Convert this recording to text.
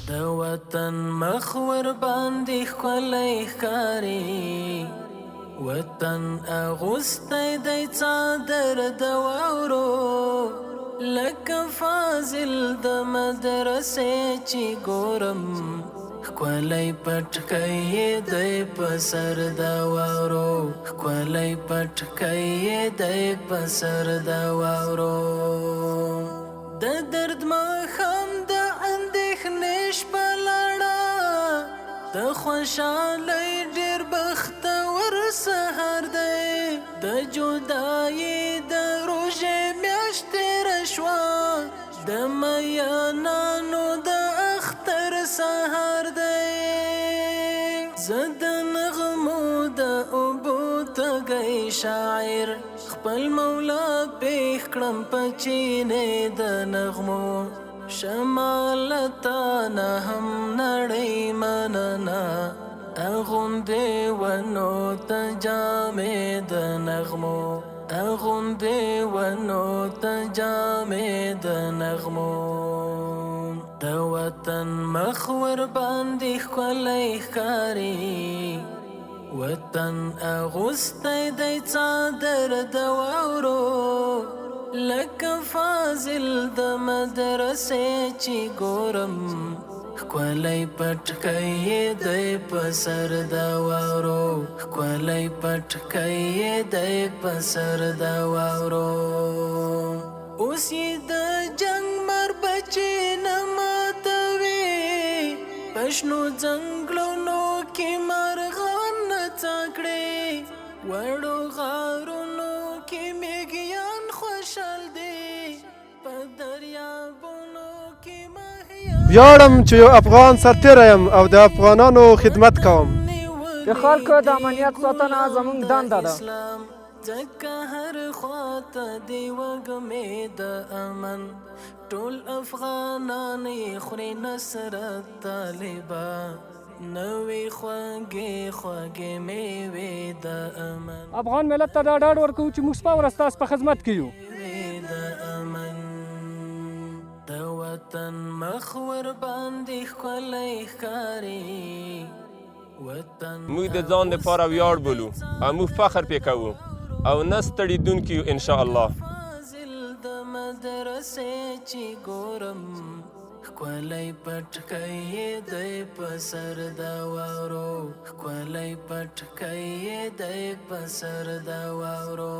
د وطن مخ ور باندې ښکلی ښکاري وطن اغوستی دی څادر د واورو لکه فاضل د مدرسې چې ګورم ښکلی پټکی دی په سر د واورو ښکلی پټکی دی په سر د واورو د درد ماښام د اندېښنې شپه لاړه د خوشحالۍ ډېر بختور سهار دی د جدایۍ د روژې میاشت تېره شوه د میانانو د اختر سهار دی زه د نغمو د اوبو تږی شاعر خپل مولا پېښ کړم په چینې د نغمو شمال تانه هم نړۍ مننه اغوندې ونو ته جامې د نغمو اغوندې ونو ته جامې د نغمو د وطن مخ ور باندې ښکلی ښکاري وطن اغوستی دی څادر د واورو لکه فاضل د مدرسې چې ګورم ښکلی پټکی دی په سر د واورو ښکلی پټکی دی په سر د واورو اوس یې د جنګ مربچې نه ماتوي په شنو ځنګلونو کې مرغان نڅا کړي وړو غارونو کې میږیان خوشحال دي په دریابونو کې ماهیان ویاړم چې یو افغان سرتېری یم او د افغانانو خدمت کوم د خلکو د امنیت ساتنه زموږ دنده ده ځکه هر خواته دی وږمې د امن ټول افغانان یې خوري نصرت طالبه نوې خوږې خوږې میوې د امن افغان ملت ته دا ډاډ ورکوو چې موږ شپه ورځ ستاسو په خدمت کې یو د امن د وطن مخ ور باندې ښکلی ښکاري وطن موږ د ځان دپاره ویاړ بولو او موږ فخر پې کوو او نه ستړېدونکي یو انشاءالله فاضل د مدرسې چې ګورم ښکلی پټکی دی په سر د واورو ښکلی پټکی دی په سر د واورو